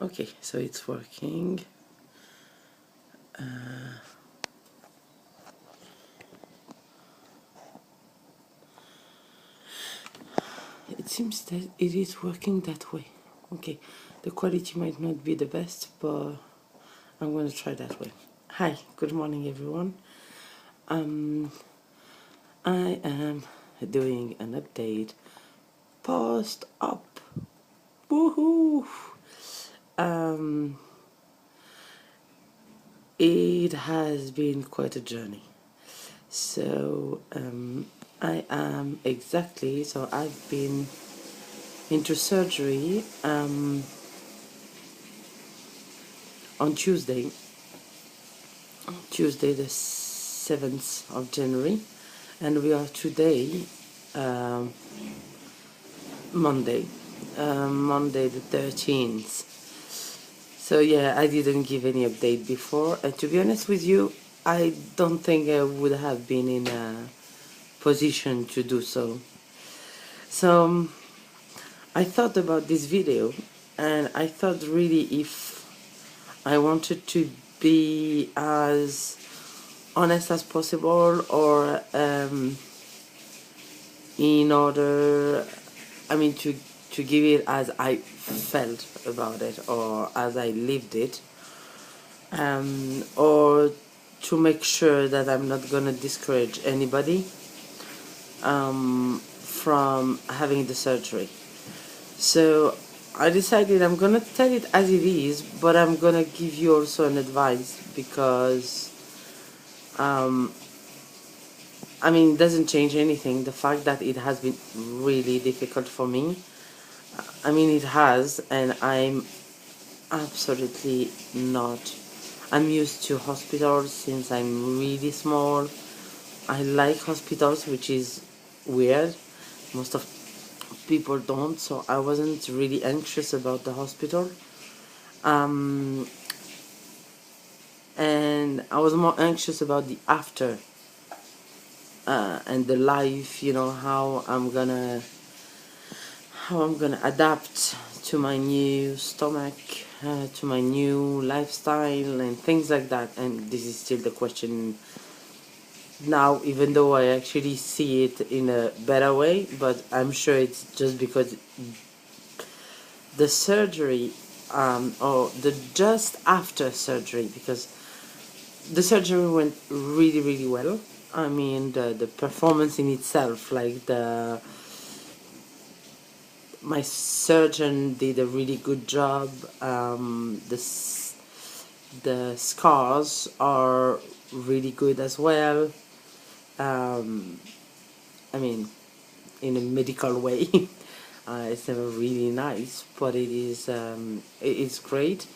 Okay, so it's working. It seems that it is working that way. Okay, the quality might not be the best, but I'm going to try that way. Hi, good morning, everyone. I am doing an update post up. Woohoo! Um, it has been quite a journey. So I am exactly. So I've been into surgery on Tuesday the 7th of January, and we are today um, Monday, Monday the 13th. So yeah, I didn't give any update before, and to be honest with you, I don't think I would have been in a position to do so. So I thought about this video, and I thought really if I wanted to be as honest as possible, or in order, I mean, to give it as I felt about it or as I lived it, or to make sure that I'm not gonna discourage anybody from having the surgery. So I decided I'm gonna tell it as it is, but I'm gonna give you also an advice, because I mean, it doesn't change anything. The fact that it has been really difficult for me, I mean, it has, and I'm absolutely not. I'm used to hospitals since I'm really small. I like hospitals, which is weird. Most of people don't, so I wasn't really anxious about the hospital. Um, and I was more anxious about the after, and the life, how I'm gonna adapt to my new stomach, to my new lifestyle, and things like that. And this is still the question now, even though I actually see it in a better way, but I'm sure it's just because the surgery, or the just after surgery, because the surgery went really, really well. I mean, the performance in itself, like my surgeon did a really good job. The scars are really good as well. I mean, in a medical way. It's never really nice, but it is great.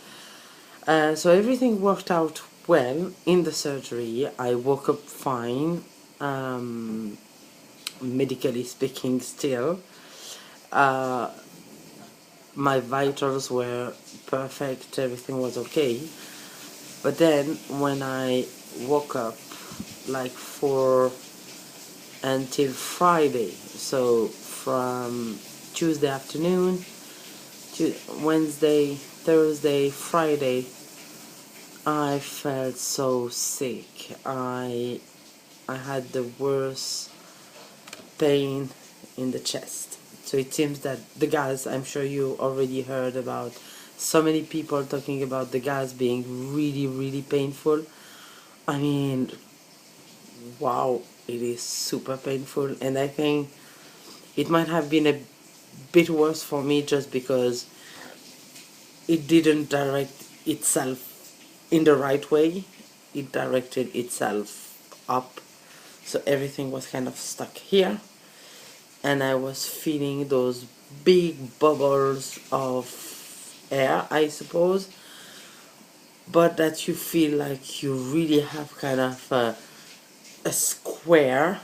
So everything worked out well in the surgery. I woke up fine, medically speaking. Still, my vitals were perfect. Everything was okay. But then when I woke up, like for until Friday, so from Tuesday afternoon to Wednesday, Thursday, Friday, I felt so sick. I had the worst pain in the chest. So it seems that the gas, I'm sure you already heard about so many people talking about the gas being really, really painful. I mean, wow, it is super painful, and I think it might have been a bit worse for me just because it didn't direct itself in the right way. It directed itself up, so everything was kind of stuck here, and I was feeling those big bubbles of air, I suppose, but that you feel like you really have kind of a square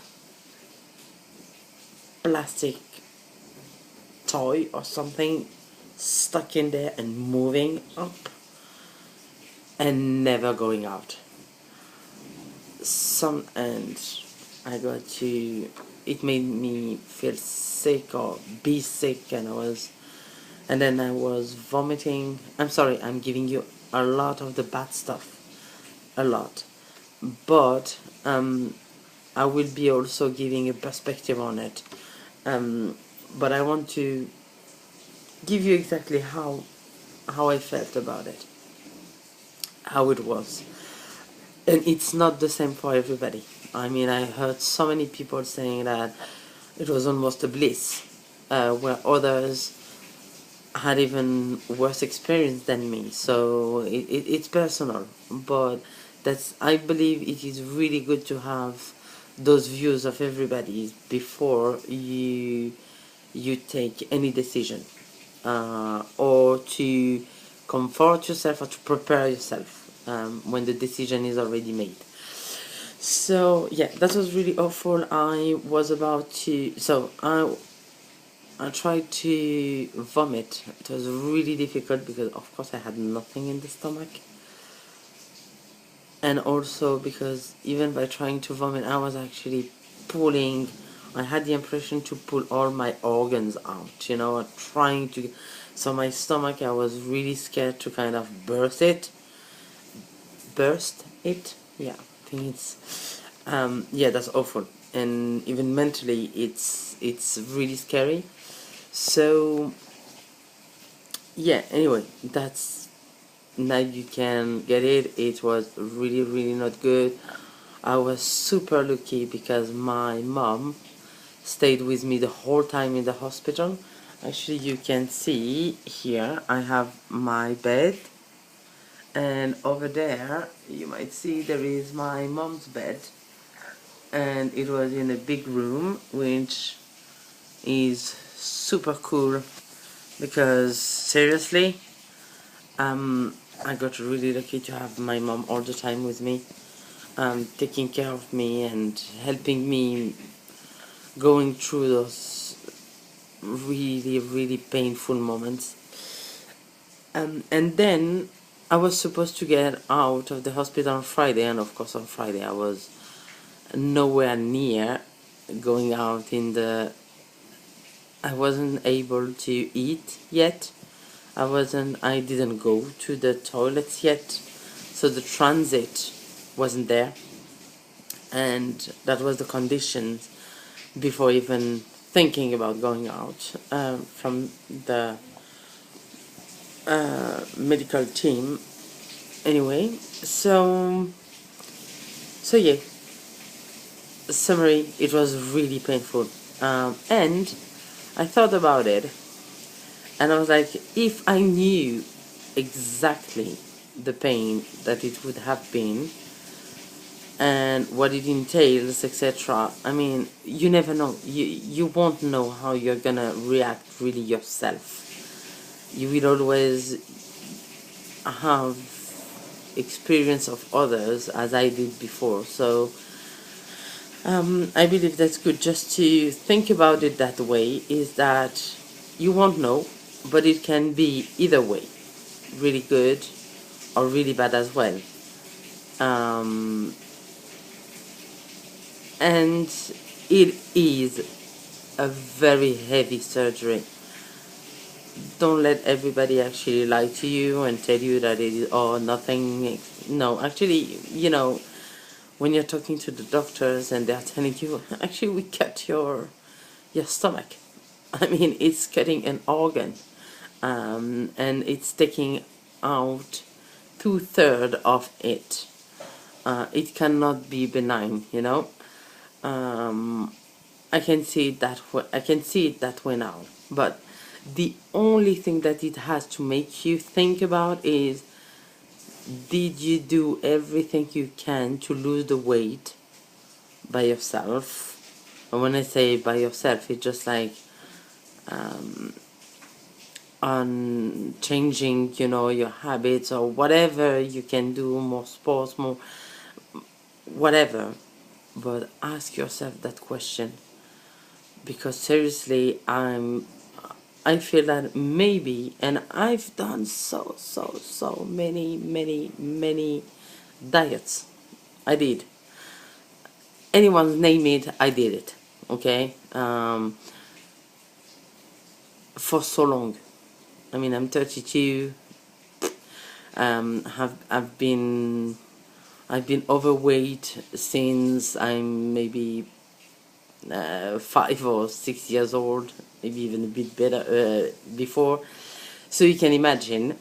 plastic toy or something stuck in there and moving up and never going out. And I got to, it made me feel sick or be sick, and I was and then I was vomiting. I'm sorry, I'm giving you a lot of the bad stuff, a lot, but I will be also giving a perspective on it. Um, but I want to give you exactly how I felt about it, how it was, and it's not the same for everybody. I mean, I heard so many people saying that it was almost a bliss, where others had even worse experience than me. So it's personal, but that's, I believe it is really good to have those views of everybody before you take any decision, or to comfort yourself or to prepare yourself when the decision is already made. So yeah, that was really awful. I was about to, so I tried to vomit. It was really difficult because, of course, I had nothing in the stomach. And also because even by trying to vomit, I was actually pulling, I had the impression to pull all my organs out, trying to. So my stomach, I was really scared to kind of burst it. Yeah, I think it's, yeah, that's awful. And even mentally, it's really scary. So yeah, anyway, that's, now you can get it. It was really, really not good. I was super lucky because my mom stayed with me the whole time in the hospital. Actually, you can see here I have my bed, and over there you might see there is my mom's bed, and it was in a big room, which is super cool because seriously, I got really lucky to have my mom all the time with me, taking care of me and helping me going through those really, really painful moments. And then I was supposed to get out of the hospital on Friday, and of course on Friday I was nowhere near going out in the. I wasn't able to eat yet. I didn't go to the toilets yet, so the transit wasn't there, and that was the conditions before even thinking about going out, from the medical team. Anyway, so yeah, summary, it was really painful, and I thought about it, and I was like, if I knew exactly the pain that it would have been and what it entails, etc. I mean, you never know. You won't know how you're gonna react really yourself. You will always have experience of others, as I did before. So I believe that's good just to think about it that way. Is that you won't know, but it can be either way, really good or really bad as well. Um, and it is a very heavy surgery. Don't let everybody actually lie to you and tell you that it is, oh, nothing. No, actually, when you're talking to the doctors and they're telling you, actually, we cut your stomach. I mean, it's cutting an organ, and it's taking out 2/3 of it. It cannot be benign. Um, I can see it that way. I can see it that way now. But the only thing that it has to make you think about is, did you do everything you can to lose the weight by yourself? And when I say by yourself, it's just like on changing, your habits or whatever you can do, more sports, more whatever. But ask yourself that question, because seriously, I feel that maybe, and I've done so many diets. I did. Anyone's name it, I did it. Okay, for so long. I mean, I'm 32. I've been overweight since I'm maybe 5 or 6 years old, maybe even a bit better before. So you can imagine.